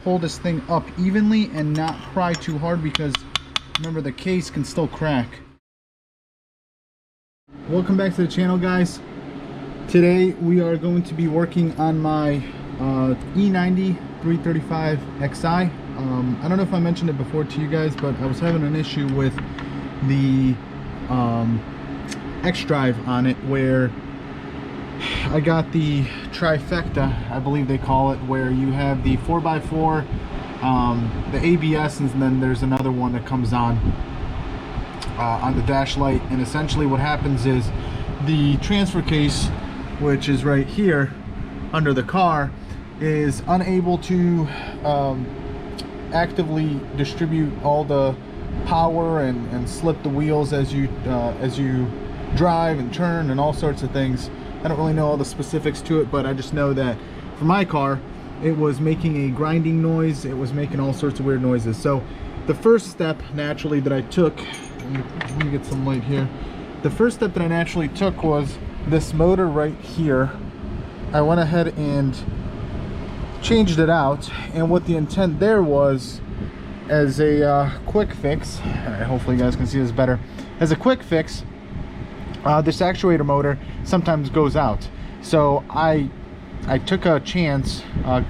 hold this thing up evenly and not pry too hard, because remember, the case can still crack. Welcome back to the channel, guys. Today we are going to be working on my E90 335 Xi. I don't know if I mentioned it before to you guys, but I was having an issue with the X drive on it, where I got the trifecta, I believe they call it, where you have the 4x4, the ABS, and then there's another one that comes on the dash light. And essentially what happens is the transfer case, which is right here under the car, is unable to actively distribute all the power and slip the wheels as you drive and turn and all sorts of things. I don't really know all the specifics to it, but I just know that for my car, it was making a grinding noise. It was making all sorts of weird noises. So the first step naturally that I took, let me get some light here. The first step that I naturally took was this motor right here. I went ahead and changed it out, and what the intent there was, as a quick fix, all right, hopefully you guys can see this better, as a quick fix, this actuator motor sometimes goes out. So I took a chance,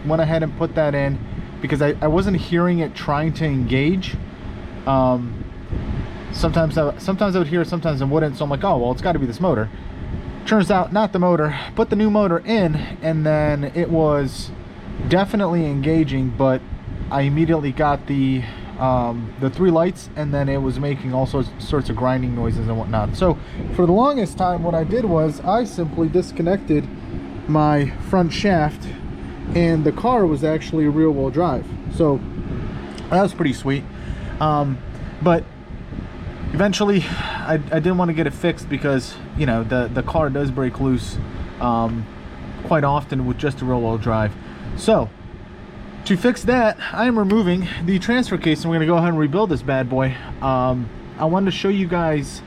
went ahead and put that in, because I wasn't hearing it trying to engage. Sometimes I would hear it, sometimes I wouldn't. So I'm like, oh well, it's got to be this motor. Turns out not the motor. Put the new motor in, and then it was definitely engaging, but I immediately got the 3 lights, and then it was making all sorts of grinding noises and whatnot. So for the longest time, what I did was I simply disconnected my front shaft, and the car was actually rear-wheel drive. So that was pretty sweet. But eventually I didn't want to get it fixed, because you know the car does break loose quite often with just a rear-wheel drive. So to fix that, I am removing the transfer case, and we're going to go ahead and rebuild this bad boy. I wanted to show you guys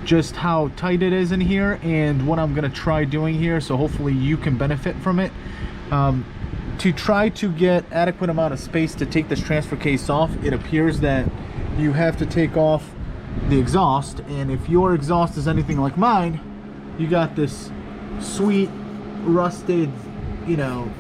just how tight it is in here and what I'm going to try doing here, so hopefully you can benefit from it. To try to get adequate amount of space to take this transfer case off, it appears that you have to take off the exhaust, and if your exhaust is anything like mine, you got this sweet rusted, you know,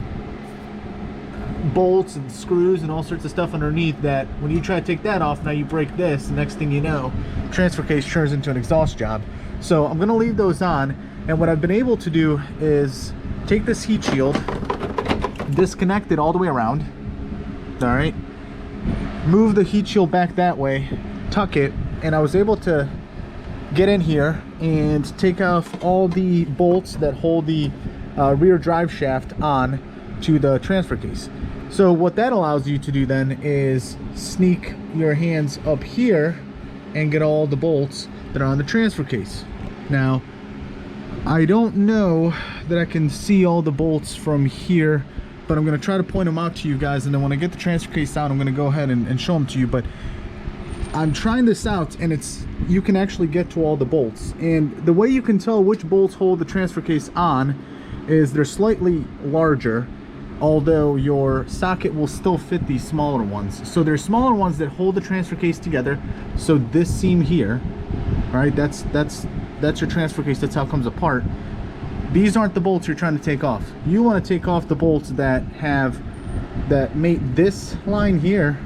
bolts and screws and all sorts of stuff underneath, that when you try to take that off, now you break this, the next thing you know, transfer case turns into an exhaust job. So I'm going to leave those on, and what I've been able to do is take this heat shield, disconnect it all the way around, all right, move the heat shield back that way, tuck it, and I was able to get in here and take off all the bolts that hold the rear drive shaft on to the transfer case. So what that allows you to do then is sneak your hands up here and get all the bolts that are on the transfer case. Now, I don't know that I can see all the bolts from here, but I'm going to try to point them out to you guys, and then when I get the transfer case out, I'm going to go ahead and show them to you. But I'm trying this out, and you can actually get to all the bolts, and the way you can tell which bolts hold the transfer case on is they're slightly larger, although your socket will still fit these smaller ones. So there's smaller ones that hold the transfer case together. So this seam here, all right, that's your transfer case. That's how it comes apart. These aren't the bolts you're trying to take off. You want to take off the bolts that mate this line here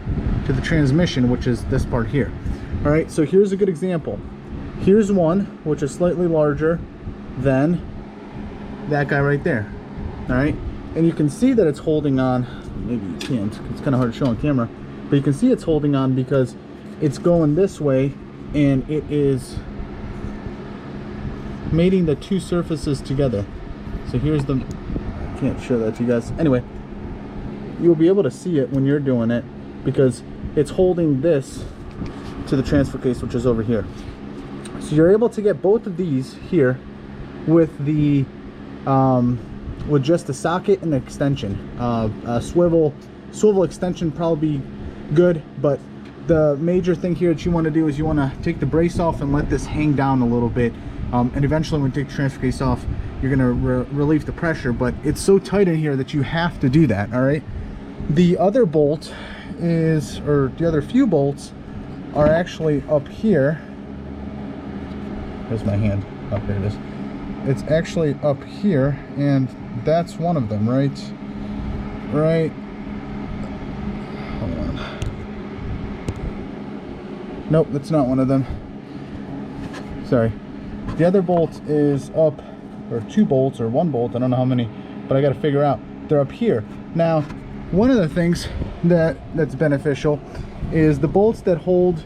to the transmission, which is this part here. All right, so here's a good example. Here's one which is slightly larger than that guy right there. All right, and you can see that it's holding on. Maybe you can't, it's kind of hard to show on camera, but you can see it's holding on because it's going this way, and it is mating the two surfaces together. So here's the, I can't show that to you guys. Anyway, you'll be able to see it when you're doing it, because it's holding this to the transfer case, which is over here. So you're able to get both of these here with the with just the socket and the extension. A swivel extension probably good, but the major thing here that you want to do is you want to take the brace off and let this hang down a little bit, and eventually when you take the transfer case off, you're going to relieve the pressure. But it's so tight in here that you have to do that. All right, The other bolt is, or the other few bolts are actually up here. There's my hand. Oh, there it is. It's actually up here, and that's one of them, right? Right. Hold on. Nope, that's not one of them. Sorry. The other bolt is up, or two bolts, or one bolt, I don't know how many, but I got to figure out. They're up here. Now, one of the things that's beneficial is the bolts that hold,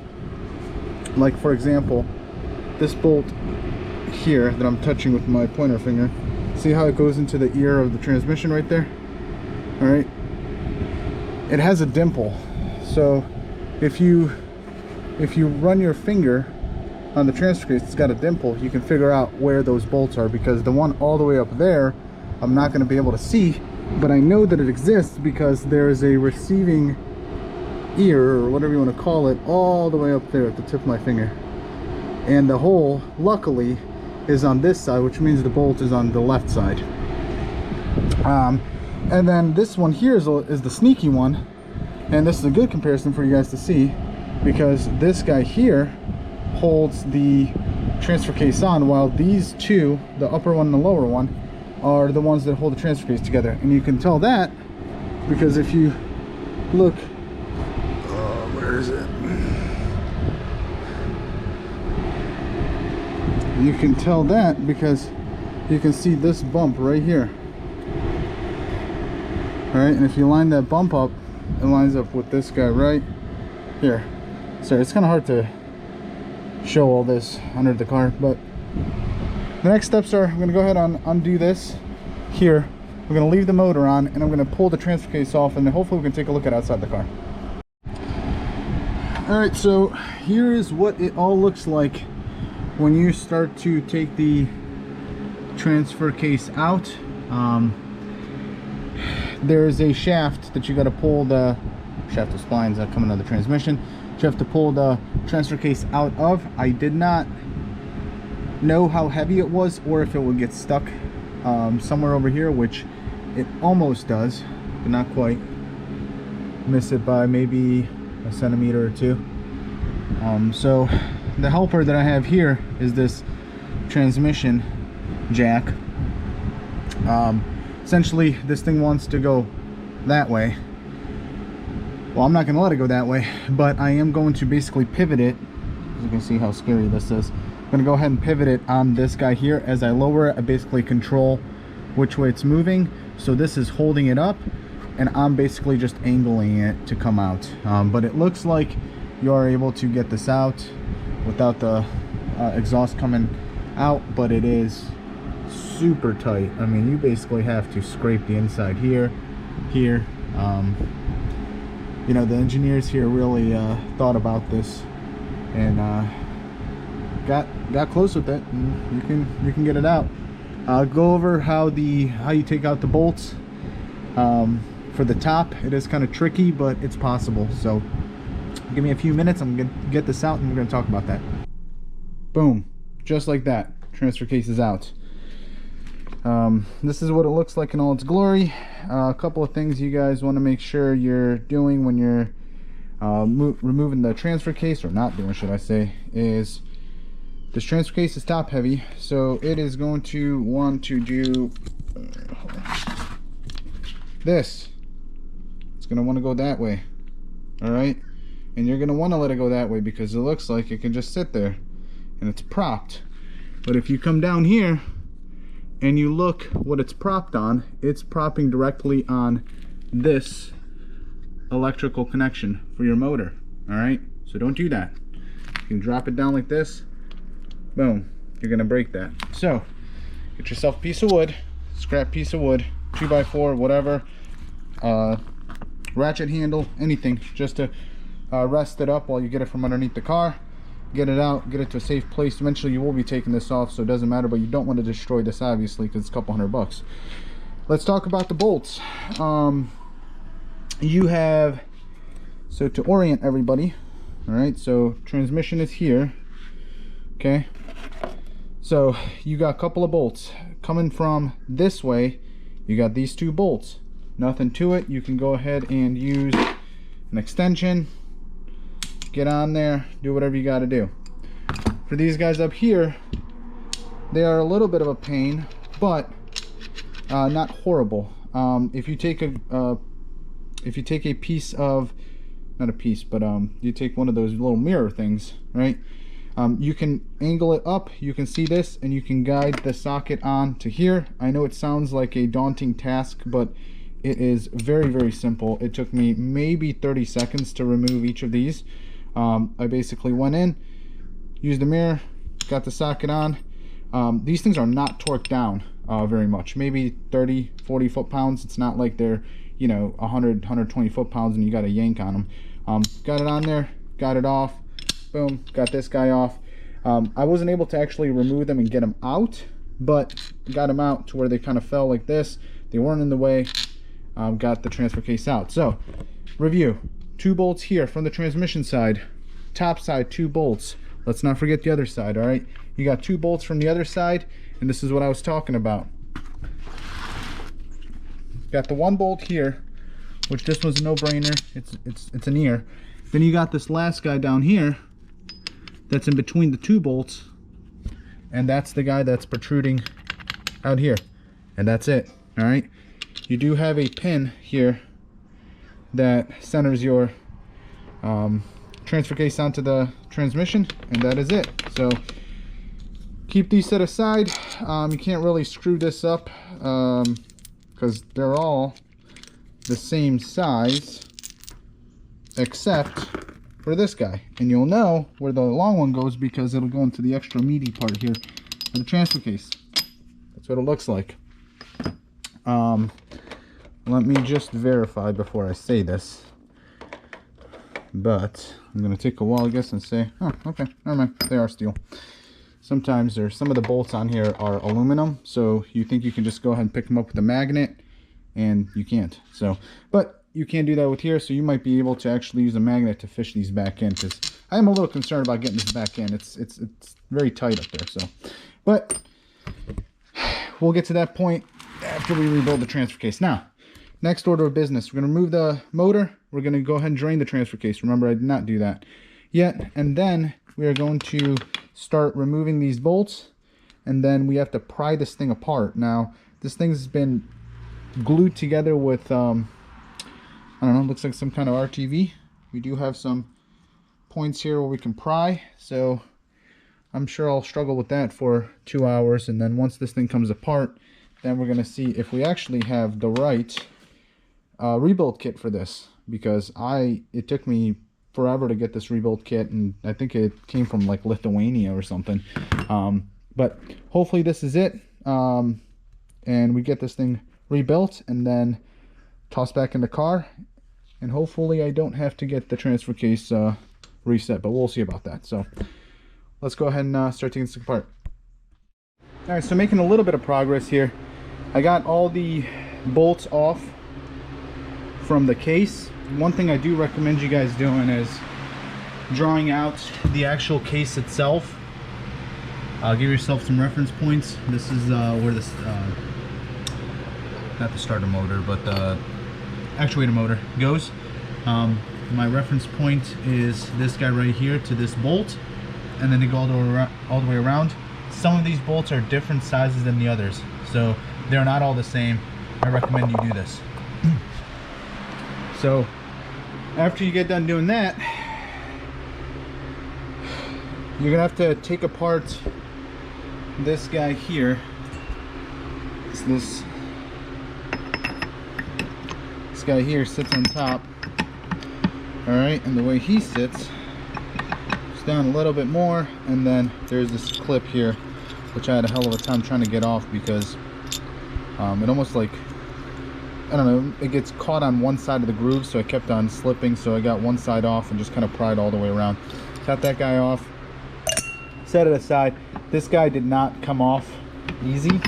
like for example, this bolt here that I'm touching with my pointer finger. See how it goes into the ear of the transmission right there? All right. It has a dimple, so if you run your finger on the transfer case, it's got a dimple, you can figure out where those bolts are, because the one all the way up there I'm not going to be able to see, but I know that it exists because there is a receiving ear, or whatever you want to call it, all the way up there at the tip of my finger, and the hole luckily is on this side, which means the bolt is on the left side. And then this one here is the sneaky one, and this is a good comparison for you guys to see, because this guy here holds the transfer case on, while these two, the upper one and the lower one, are the ones that hold the transfer case together. And you can tell that because if you look, where is it? You can tell that because you can see this bump right here. All right, and if you line that bump up, it lines up with this guy right here. Sorry, it's kind of hard to show all this under the car, but the next steps are, I'm going to go ahead and undo this here. We're going to leave the motor on, and I'm going to pull the transfer case off, and then hopefully we can take a look at outside the car. All right, so here is what it all looks like when you start to take the transfer case out. There's a shaft that you got to pull, the shaft of splines that come into the transmission. You have to pull the transfer case out of. I did not know how heavy it was, or if it would get stuck somewhere over here, which it almost does, but not quite. Miss it by maybe a centimeter or two. So the helper that I have here is this transmission jack. Essentially this thing wants to go that way. Well, I'm not going to let it go that way, but I am going to basically pivot it. As you can see how scary this is. I'm going to go ahead and pivot it on this guy here. As I lower it, I basically control which way it's moving. So this is holding it up, and I'm basically just angling it to come out. But it looks like you are able to get this out without the exhaust coming out, but it is super tight. I mean, you basically have to scrape the inside here. You know, the engineers here really thought about this and got close with it, and you can get it out. I'll go over how you take out the bolts. For the top, it is kind of tricky, but it's possible. So give me a few minutes, I'm gonna get this out and we're gonna talk about that. Boom, just like that, transfer case is out. This is what it looks like in all its glory. A couple of things you guys want to make sure you're doing when you're removing the transfer case, or not doing, should I say, is this transfer case is top heavy, so it is going to want to do this. It's going to want to go that way. All right, and you're going to want to let it go that way because it looks like it can just sit there and it's propped. But if you come down here and you look what it's propped on, it's propping directly on this electrical connection for your motor. All right, so don't do that. You can drop it down like this, boom, you're gonna break that. So get yourself a piece of wood, scrap piece of wood, 2x4, whatever, ratchet handle, anything, just to rest it up while you get it from underneath the car. Get it out, get it to a safe place. Eventually you will be taking this off, so it doesn't matter, but you don't want to destroy this obviously because it's a couple $100. Let's talk about the bolts. You have, so to orient everybody, all right, so transmission is here, okay, so you got a couple of bolts coming from this way. You got these two bolts Nothing to it. You can go ahead and use an extension, get on there, do whatever you got to do. For these guys up here, they are a little bit of a pain, but not horrible. If you take a piece of, not a piece, but you take one of those little mirror things, right? You can angle it up, you can see this, and you can guide the socket on to here. I know it sounds like a daunting task, but it is very, very simple. It took me maybe 30 seconds to remove each of these. I basically went in, used the mirror, got the socket on. These things are not torqued down very much, maybe 30-40 foot-pounds. It's not like they're, you know, 100-120 foot-pounds and you got to yank on them. Got it on there, got it off, boom, got this guy off. I wasn't able to actually remove them and get them out, but got them out to where they kind of fell like this. They weren't in the way. Got the transfer case out. So review: 2 bolts here from the transmission side, top side 2 bolts. Let's not forget the other side. All right, you got 2 bolts from the other side, and this is what I was talking about. Got the 1 bolt here, which this was a no-brainer. It's an ear. Then you got this last guy down here that's in between the 2 bolts, and that's the guy that's protruding out here, and that's it. All right, you do have a pin here that centers your transfer case onto the transmission, and that is it. So keep these set aside. You can't really screw this up because they're all the same size except for this guy, and you'll know where the long one goes because it'll go into the extra meaty part here of the transfer case. That's what it looks like. Let me just verify before I say this, but I'm gonna take a while, I guess, and say, oh, okay, never mind, they are steel. Sometimes there's some of the bolts on here are aluminum, so you think you can just go ahead and pick them up with a magnet, and you can't. So, but you can't do that with here, so you might be able to actually use a magnet to fish these back in, because I am a little concerned about getting this back in. It's very tight up there. So, but we'll get to that point after we rebuild the transfer case. Now, next order of business, we're going to remove the motor. We're going to go ahead and drain the transfer case. Remember, I did not do that yet. And then we are going to start removing these bolts, and then we have to pry this thing apart. Now, this thing's been glued together with I don't know, looks like some kind of RTV. We do have some points here where we can pry, so I'm sure I'll struggle with that for 2 hours, and then once this thing comes apart, then we're going to see if we actually have the right rebuild kit for this, because it took me forever to get this rebuild kit, and I think it came from like Lithuania or something. But hopefully this is it, and we get this thing rebuilt and then tossed back in the car, and hopefully I don't have to get the transfer case reset, but we'll see about that. So let's go ahead and start taking this apart. All right, so making a little bit of progress here. I got all the bolts off from the case. One thing I do recommend you guys doing is drawing out the actual case itself. Give yourself some reference points. This is where this, not the starter motor, but the actuator motor goes. My reference point is this guy right here to this bolt, and then they go all the way around. Some of these bolts are different sizes than the others, so they're not all the same. I recommend you do this. So after you get done doing that, you're gonna have to take apart this guy here. It's this guy here sits on top. All right, and the way he sits, it's down a little bit more, and then there's this clip here, which I had a hell of a time trying to get off because it almost like, I don't know, it gets caught on one side of the groove, so it kept on slipping. So I got one side off and just kind of pried all the way around. Got that guy off, set it aside. This guy did not come off easy,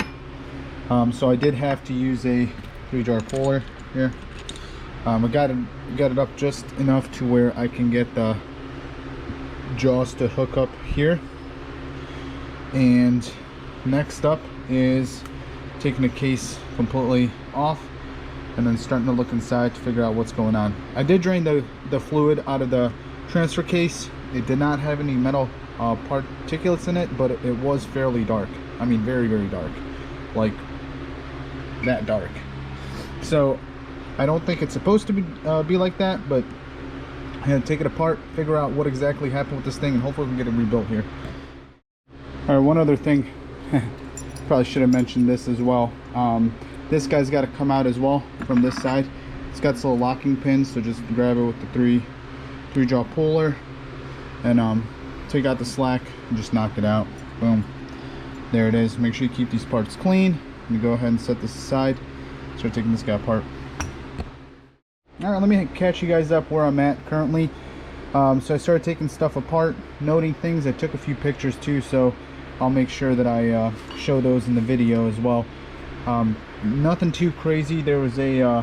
so I did have to use a 3-jar puller here. I got it up just enough to where I can get the jaws to hook up here. And next up is taking the case completely off. and then starting to look inside to figure out what's going on. I did drain the fluid out of the transfer case. It did not have any metal particulates in it, but it was fairly dark. I mean, very, very dark, like that dark. So I don't think it's supposed to be like that, but I had to take it apart, figure out what exactly happened with this thing, and hopefully we can get it rebuilt here. All right, one other thing, probably should have mentioned this as well. This guy's got to come out as well from this side. It's got some little locking pins, so just grab it with the three jaw puller, and take out the slack and just knock it out. Boom, there it is. Make sure you keep these parts clean. You go ahead and set this aside, start taking this guy apart. All right, let me catch you guys up where I'm at currently. So I started taking stuff apart, noting things. I took a few pictures too, so I'll make sure that I show those in the video as well. Nothing too crazy. There was a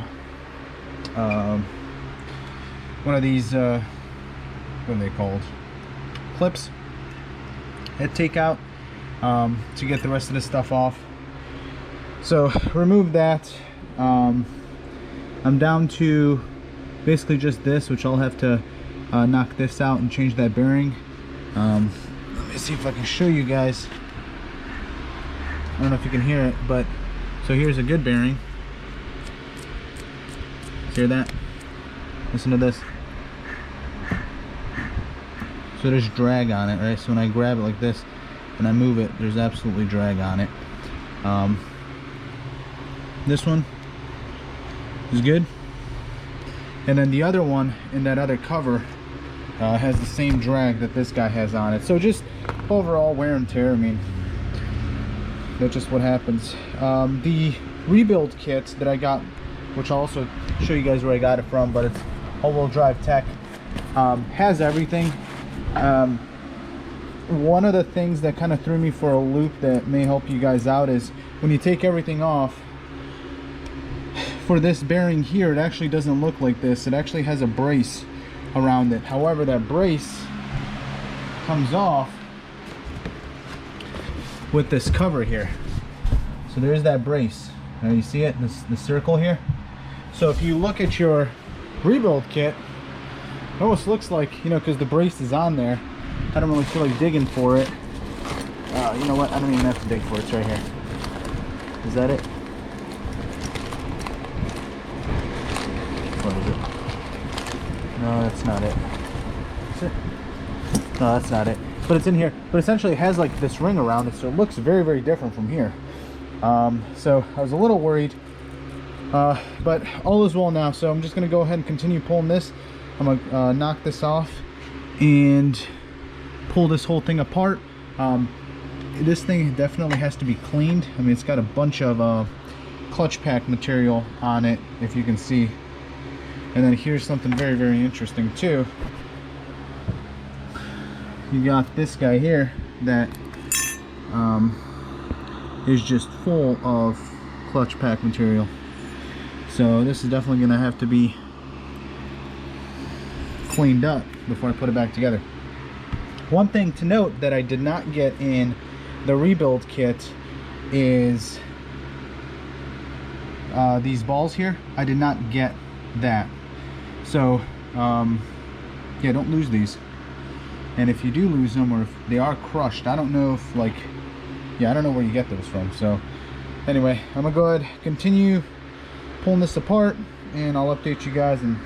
one of these what are they called, clips at takeout, to get the rest of the stuff off. So remove that. I'm down to basically just this, which I'll have to knock this out and change that bearing. Let me see if I can show you guys. I don't know if you can hear it, but so here's a good bearing. Hear that? Listen to this. So there's drag on it, right? So when I grab it like this and I move it, there's absolutely drag on it. This one is good, and then the other one in that other cover has the same drag that this guy has on it. So just overall wear and tear. I mean, that's just what happens. The rebuild kit that I got, which I'll also show you guys where I got it from, but it's all-wheel drive tech, has everything. One of the things that kind of threw me for a loop that may help you guys out is when you take everything off, for this bearing here, it actually doesn't look like this. It actually has a brace around it. However, that brace comes off with this cover here. So there's that brace. Now you see it, the circle here. So if you look at your rebuild kit, it almost looks like, you know, because the brace is on there, I don't really feel like digging for it. You know what? I don't even have to dig for it. It's right here. Is that it? What is it? No, that's not it. Is it? No, that's not it. But it's in here. But essentially it has like this ring around it, so it looks very, very different from here. So I was a little worried, but all is well now. So I'm just going to go ahead and continue pulling this. I'm going to knock this off and pull this whole thing apart. This thing definitely has to be cleaned. I mean, it's got a bunch of clutch pack material on it, if you can see. And then here's something very, very interesting too. You got this guy here that is just full of clutch pack material. So this is definitely going to have to be cleaned up before I put it back together. One thing to note that I did not get in the rebuild kit is these balls here. I did not get that. So yeah, don't lose these. And if you do lose them, or if they are crushed, I don't know if, like, yeah, I don't know where you get those from. So anyway, I'm gonna go ahead, continue pulling this apart, and I'll update you guys, and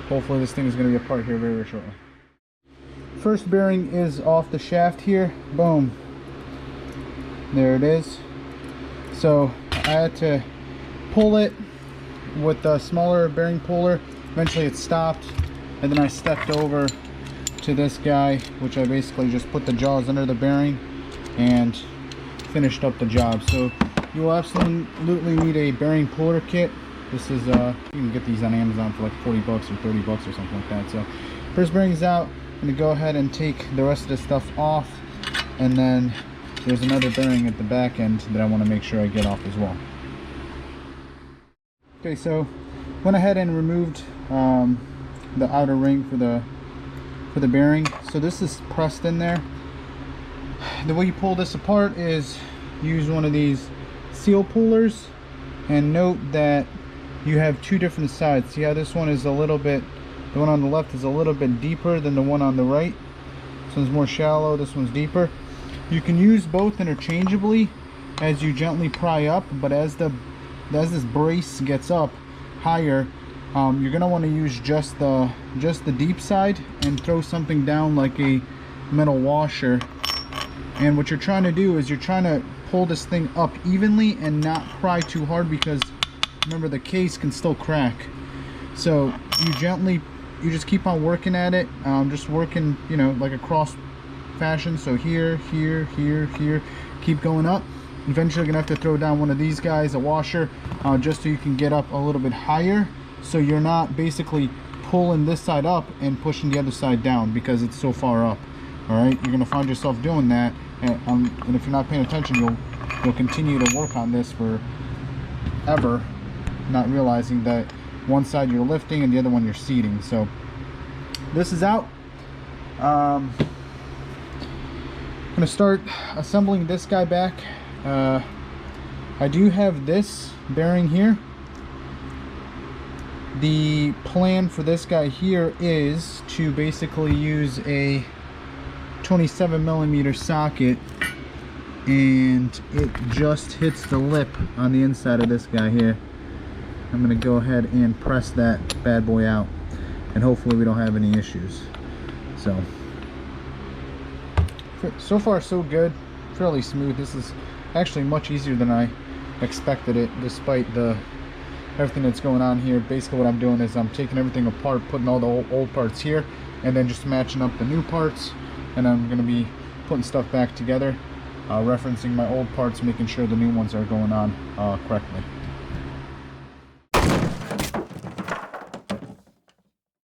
hopefully this thing is going to be apart here very, very shortly. First bearing is off the shaft here. Boom, there it is. So I had to pull it with a smaller bearing puller. Eventually it stopped, and then I stepped over to this guy, which I basically just put the jaws under the bearing and finished up the job. So you will absolutely need a bearing puller kit. This is you can get these on Amazon for like 40 bucks or 30 bucks or something like that. So first bearing is out. I'm gonna go ahead and take the rest of the stuff off, and then there's another bearing at the back end that I want to make sure I get off as well. Okay, so went ahead and removed the outer ring for the bearing. So this is pressed in there. The way you pull this apart is use one of these seal pullers, and note that you have two different sides. See how this one is a little bit, the one on the left is a little bit deeper than the one on the right. This one's more shallow, this one's deeper. You can use both interchangeably as you gently pry up, but as this brace gets up higher, you're gonna want to use just the deep side and throw something down like a metal washer. And what you're trying to do is you're trying to pull this thing up evenly and not pry too hard, because remember, the case can still crack. So you just keep on working at it, just working, you know, like a cross fashion. So here, here, here, here, keep going up. Eventually you're gonna have to throw down one of these guys, a washer, just so you can get up a little bit higher, so you're not basically pulling this side up and pushing the other side down because it's so far up. All right, you're gonna find yourself doing that, and if you're not paying attention, you'll continue to work on this forever, not realizing that one side you're lifting and the other one you're seating. So this is out. I'm gonna start assembling this guy back. I do have this bearing here. The plan for this guy here is to basically use a 27mm socket, and it just hits the lip on the inside of this guy here. I'm gonna go ahead and press that bad boy out, and hopefully we don't have any issues. So far so good, fairly smooth. This is actually much easier than I expected it, despite everything that's going on here. Basically what I'm doing is I'm taking everything apart, putting all the old parts here, and then just matching up the new parts, and I'm going to be putting stuff back together, referencing my old parts, making sure the new ones are going on correctly.